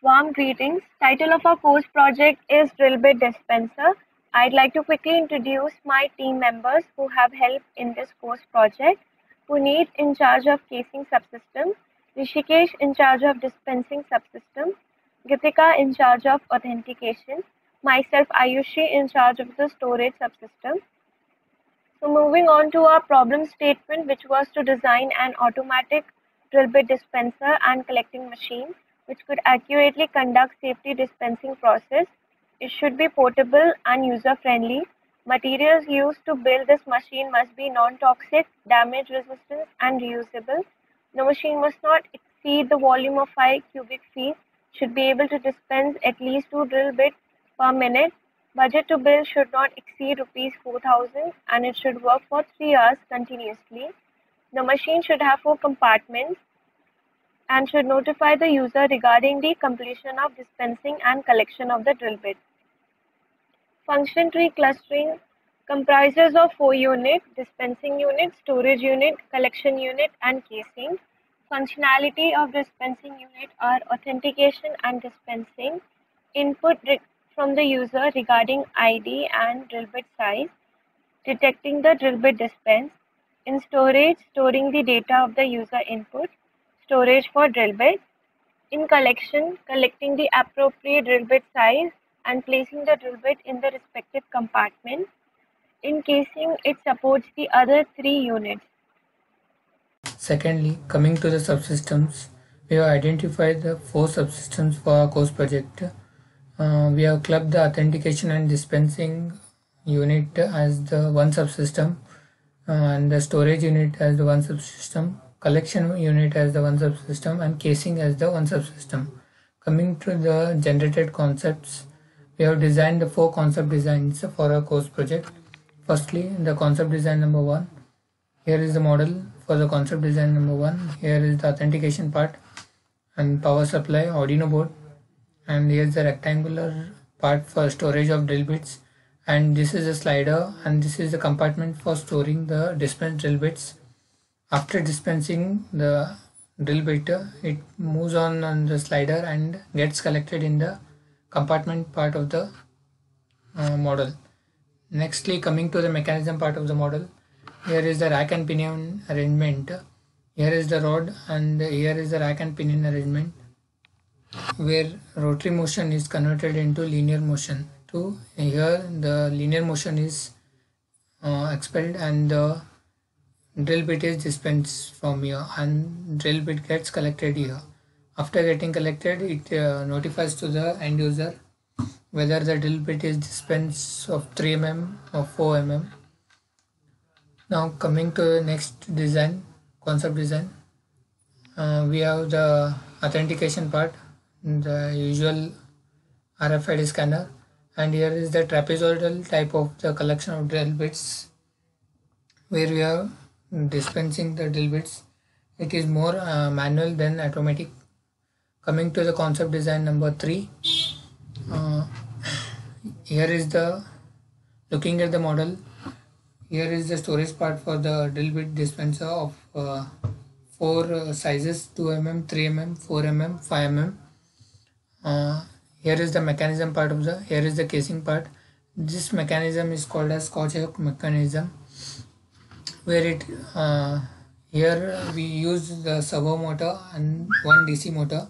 Warm greetings. Title of our course project is Drill Bit Dispenser. I'd like to quickly introduce my team members who have helped in this course project. Puneet in charge of casing subsystem, Rishikesh in charge of dispensing subsystem, Gitika in charge of authentication, myself Ayushi in charge of the storage subsystem. So moving on to our problem statement, which was to design an automatic drill bit dispenser and collecting machine which could accurately conduct safety dispensing process. It should be portable and user friendly. Materials used to build this machine must be non-toxic, damage resistant and reusable. The machine must not exceed the volume of 5 cubic feet, should be able to dispense at least 2 drill bits per minute. Budget to build should not exceed rupees 4,000 and it should work for 3 hours continuously. The machine should have 4 compartments and should notify the user regarding the completion of dispensing and collection of the drill bit. Function tree clustering comprises of 4 units: dispensing unit, storage unit, collection unit and casing. Functionality of dispensing unit are authentication and dispensing, input from the user regarding ID and drill bit size, detecting the drill bit dispense, in storage, storing the data of the user input, storage for drill bit, in collection, collecting the appropriate drill bit size and placing the drill bit in the respective compartment. In casing, it supports the other 3 units. Secondly, coming to the subsystems, we have identified the 4 subsystems for our course project. We have clubbed the authentication and dispensing unit as the one subsystem, and the storage unit as the one subsystem, collection unit as the one subsystem, and casing as the one subsystem. Coming to the generated concepts, we have designed the 4 concept designs for our course project. Firstly, the concept design number 1. Here is the model for the concept design number 1. Here is the authentication part and power supply, Arduino board, and here is the rectangular part for storage of drill bits, and this is a slider, and this is the compartment for storing the dispensed drill bits. After dispensing the drill bit, it moves on the slider and gets collected in the compartment part of the model. Nextly, coming to the mechanism part of the model, here is the rack and pinion arrangement. Here is the rod and here is the rack and pinion arrangement, where rotary motion is converted into linear motion. To here the linear motion is expelled and the drill bit is dispensed from here, and drill bit gets collected here. After getting collected, it notifies to the end user whether the drill bit is dispensed of 3 mm or 4 mm. Now coming to the next design, concept design, we have the authentication part, the usual RFID scanner, and here is the trapezoidal type of the collection of drill bits, where we are dispensing the drill bits. It is more manual than automatic. Coming to the concept design number 3, here is the looking at the model. Here is the storage part for the drill bit dispenser of 4 sizes: 2 mm, 3 mm, 4 mm, 5 mm. Here is the mechanism part of the. Here is the casing part. This mechanism is called as Scotch hook mechanism, where it here we use the servo motor and one DC motor,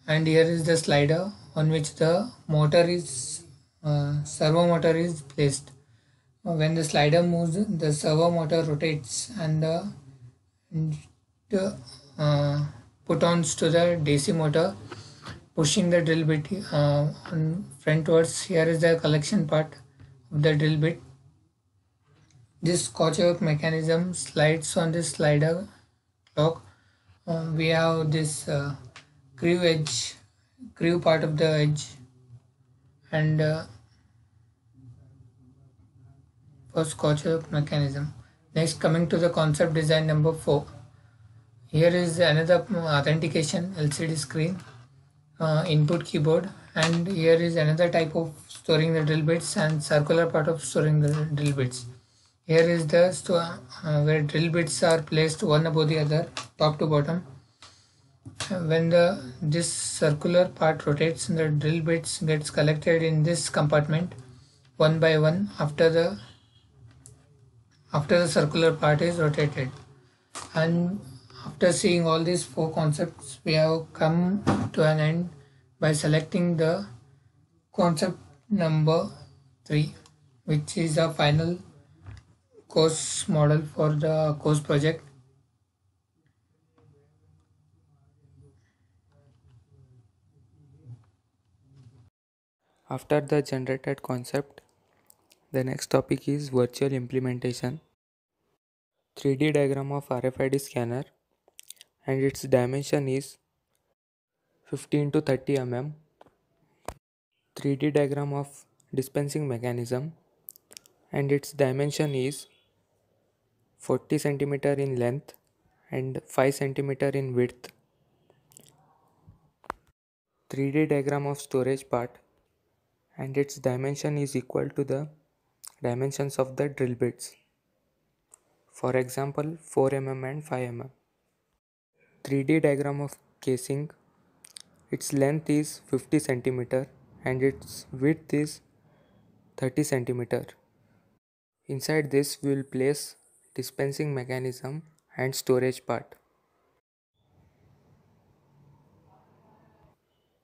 and here is the slider on which the motor is servo motor is placed. When the slider moves, the servo motor rotates and put ons to the DC motor, pushing the drill bit on frontwards. Here is the collection part of the drill bit. This Scotch hook mechanism slides on this slider clock. We have this crew part of the edge, and for Scotch hook mechanism. Next, coming to the concept design number 4. Here is another authentication LCD screen, input keyboard, and here is another type of storing the drill bits and circular part of storing the drill bits. Here is the where drill bits are placed one above the other, top to bottom. When this circular part rotates, the drill bits gets collected in this compartment one by one after the circular part is rotated. And after seeing all these four concepts, we have come to an end by selecting the concept number 3, which is a final course model for the course project. After the generated concept, the next topic is virtual implementation. 3D diagram of RFID scanner and its dimension is 15 to 30 mm. 3D diagram of dispensing mechanism and its dimension is 40 cm in length and 5 cm in width. 3D diagram of storage part and its dimension is equal to the dimensions of the drill bits. For example, 4 mm and 5 mm. 3D diagram of casing. Its length is 50 cm and its width is 30 cm. Inside this we will place dispensing mechanism and storage part.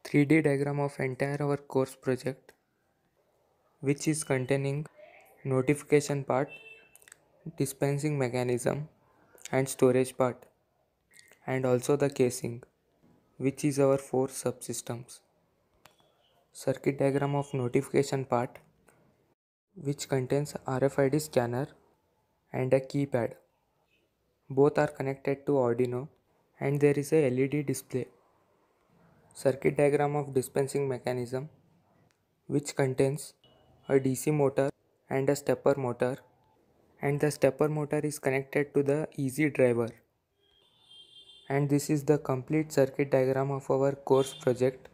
3D diagram of entire our course project, which is containing notification part, dispensing mechanism and storage part, and also the casing, which is our 4 subsystems. Circuit diagram of notification part, which contains RFID scanner and a keypad. Both are connected to Arduino and there is a LED display. Circuit diagram of dispensing mechanism, which contains a DC motor and a stepper motor, and the stepper motor is connected to the easy driver. And this is the complete circuit diagram of our course project,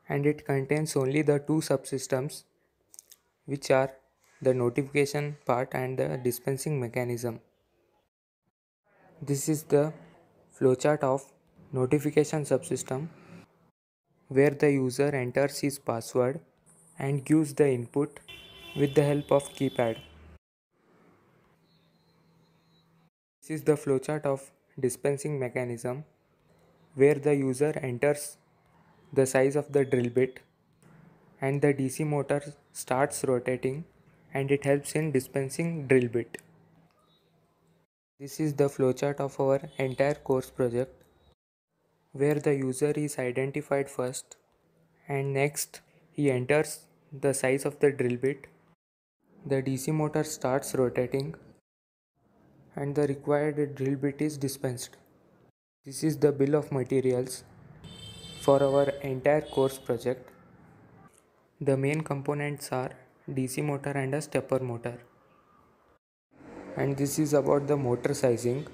and it contains only the two subsystems, which are the notification part and the dispensing mechanism. This is the flowchart of notification subsystem, where the user enters his password and gives the input with the help of keypad. This is the flowchart of dispensing mechanism, where the user enters the size of the drill bit and the DC motor starts rotating and it helps in dispensing drill bit. This is the flowchart of our entire course project, where the user is identified first and next he enters the size of the drill bit, the DC motor starts rotating and the required drill bit is dispensed. This is the bill of materials for our entire course project. The main components are DC motor and a stepper motor. And this is about the motor sizing.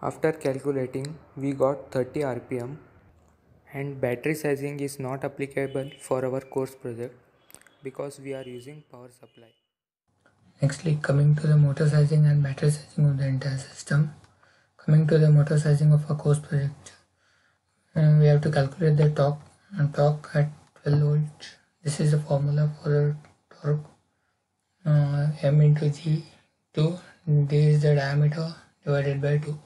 After calculating, we got 30 RPM, and battery sizing is not applicable for our course project because we are using power supply. Nextly, coming to the motor sizing and battery sizing of the entire system. Coming to the motor sizing of a course project, we have to calculate the torque at 12 volts. This is the formula for the torque. M into G2, D is the diameter divided by 2.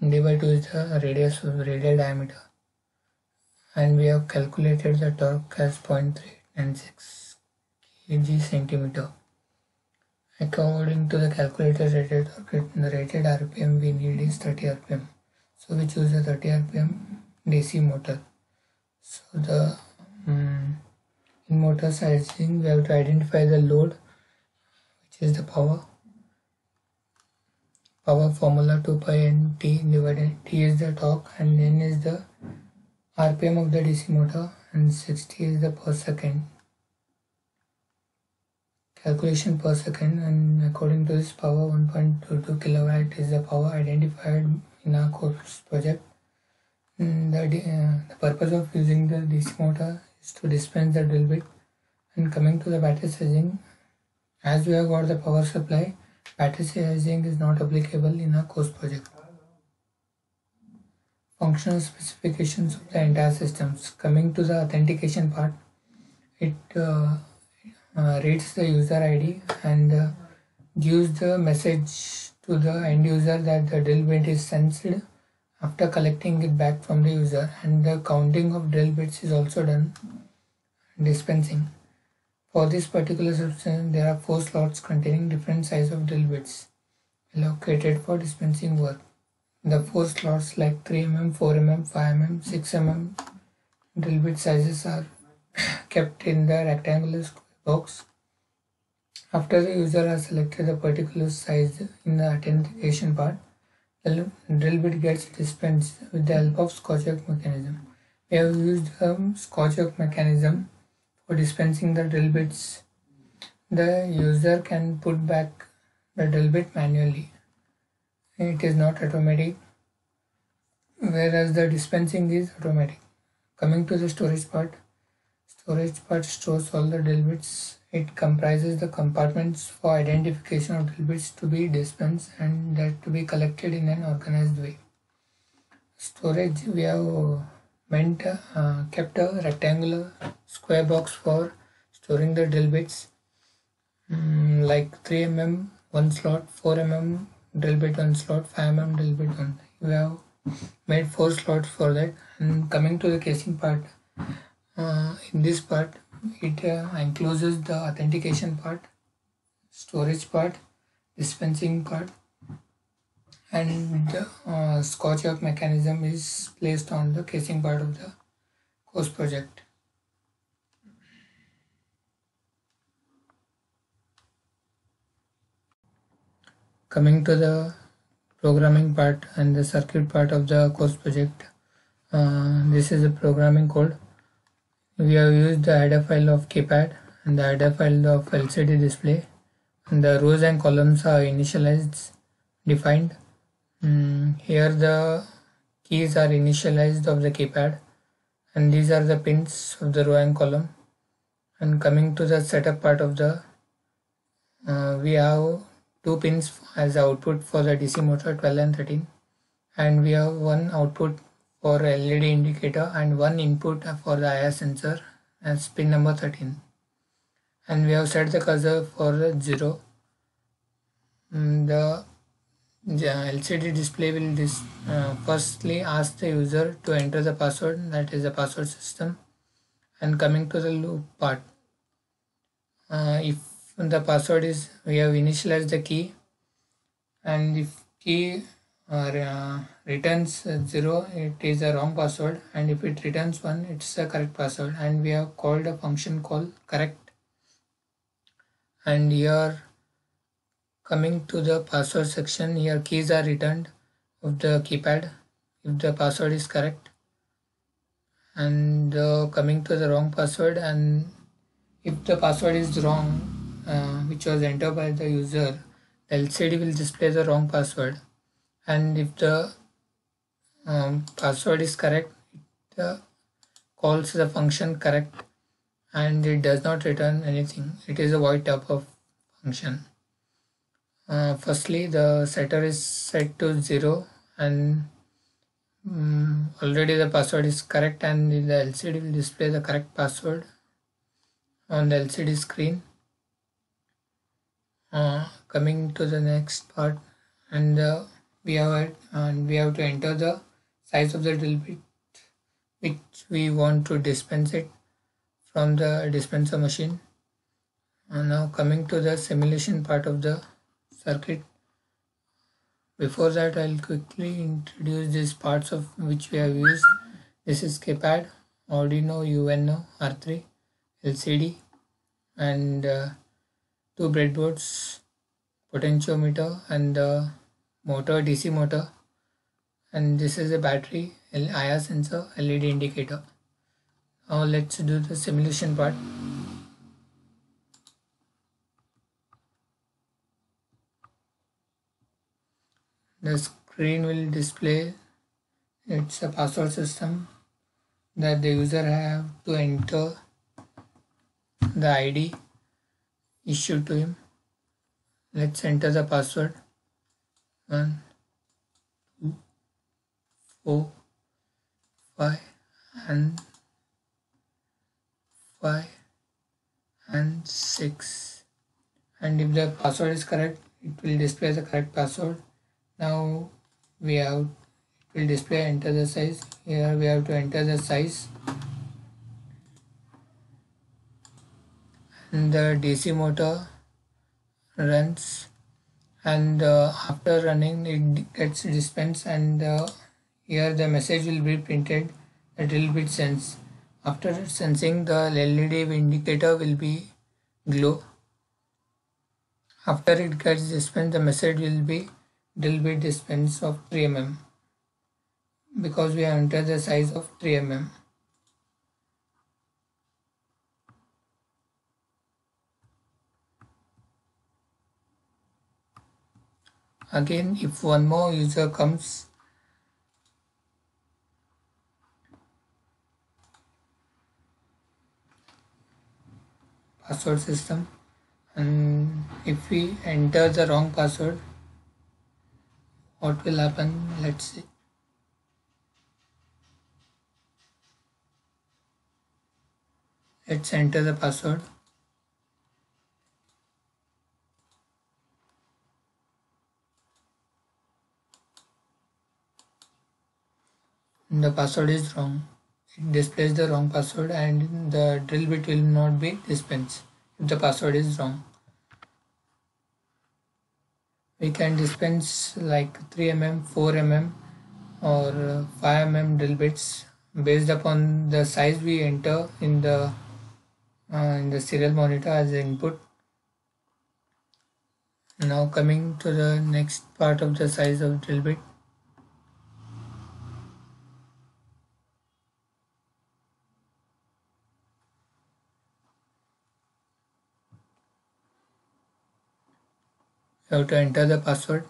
D by 2 is the radial diameter. And we have calculated the torque as 0.396 kg centimeter. According to the calculated rated torque, the rated RPM we need is 30 RPM. So we choose a 30 RPM DC motor. So the in motor sizing we have to identify the load, which is the power formula 2 pi n T divided T is the torque and N is the RPM of the DC motor and 60 is the per second. Calculation per second, and according to this power 1.22 kilowatt is the power identified in our course project. The purpose of using the DC motor is to dispense the drill bit. And coming to the battery sizing, as we have got the power supply, battery sizing is not applicable in our course project. functional specifications of the entire systems. Coming to the authentication part, it reads the user ID and gives the message to the end user that the drill bit is sensed after collecting it back from the user, and the counting of drill bits is also done. Dispensing. For this particular subsystem, there are 4 slots containing different size of drill bits allocated for dispensing work. The 4 slots like 3mm, 4mm, 5mm, 6mm drill bit sizes are kept in the rectangular box. After the user has selected the particular size in the authentication part, the drill bit gets dispensed with the help of Scotch-Yoke mechanism. We have used a Scotch-Yoke mechanism for dispensing the drill bits. The user can put back the drill bit manually. It is not automatic, whereas the dispensing is automatic. Coming to the storage part stores all the drill bits. It comprises the compartments for identification of drill bits to be dispensed and that to be collected in an organized way. Storage, we have kept a rectangular square box for storing the drill bits, like 3mm 1 slot, 4mm drill bit 1 slot, 5mm drill bit 1. We have made 4 slots for that. And coming to the casing part, in this part it encloses the authentication part, storage part, dispensing part, and the Scotch-Yoke mechanism is placed on the casing part of the course project. Coming to the programming part and the circuit part of the course project, this is a programming code. We have used the header file of keypad and the header file of LCD display, and the rows and columns are initialized, defined. Here the keys are initialized of the keypad, and these are the pins of the row and column. And coming to the setup part of the, we have 2 pins as output for the DC motor 12 and 13, and we have 1 output for LED indicator and 1 input for the IR sensor as pin number 13, and we have set the cursor for 0. The LCD display will firstly ask the user to enter the password, that is the password system. And coming to the loop part, if the password is, we have initialized the key, and if key returns 0, it is a wrong password, and if it returns 1, it's a correct password, and we have called a function called correct. And here, coming to the password section, here keys are returned of the keypad if the password is correct, and coming to the wrong password, and if the password is wrong, which was entered by the user, the LCD will display the wrong password, and if the password is correct, it calls the function correct, and it does not return anything. It is a void type of function. Firstly, the setter is set to 0, and already the password is correct, and the LCD will display the correct password on the LCD screen. Coming to the next part, and we have to enter the size of the drill bit which we want to dispense it from the dispenser machine. Now coming to the simulation part of the circuit. Before that, I'll quickly introduce these parts of which we have used. This is keypad, Arduino UNO R3, LCD, and 2 breadboards, potentiometer, and the motor, DC motor, and this is a battery, IR sensor, LED indicator. Now let's do the simulation part. The screen will display, it's a password system that the user have to enter the ID issued to him. Let's enter the password 1, 2, 4, 5 and 5 and 6, and if the password is correct, it will display the correct password. Now we have, it will display enter the size. Here we have to enter the size, and the DC motor runs, and after running it gets dispensed, and here the message will be printed, a drill bit sense. After sensing, the LED indicator will be glow. After it gets dispensed, the message will be drill bit dispense of 3 mm, because we have entered the size of 3 mm. Again, if one more user comes, password system, and if we enter the wrong password, what will happen? Let's see. Let's enter the password. The password is wrong. It displays the wrong password, and the drill bit will not be dispensed if the password is wrong. We can dispense like 3 mm, 4 mm or 5 mm drill bits based upon the size we enter in the serial monitor as the input. Now coming to the next part of the size of drill bit. You have to enter the password.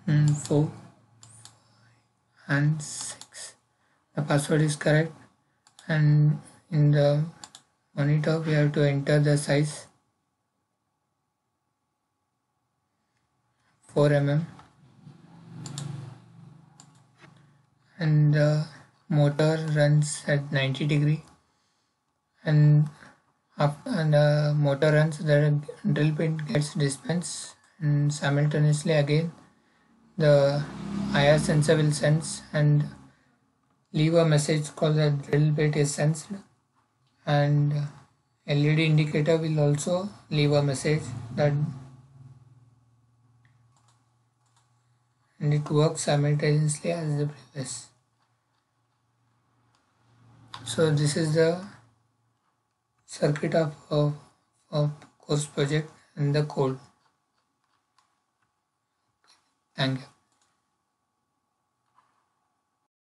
And 4 and 6. The password is correct, and in the monitor we have to enter the size 4 mm, and the motor runs at 90 degree, and after the motor runs, the drill bit gets dispensed, and simultaneously again the IR sensor will sense and leave a message called the drill bit is sensed, and LED indicator will also leave a message that, and it works simultaneously as the previous. So this is the circuit of course project and the code. Thank you.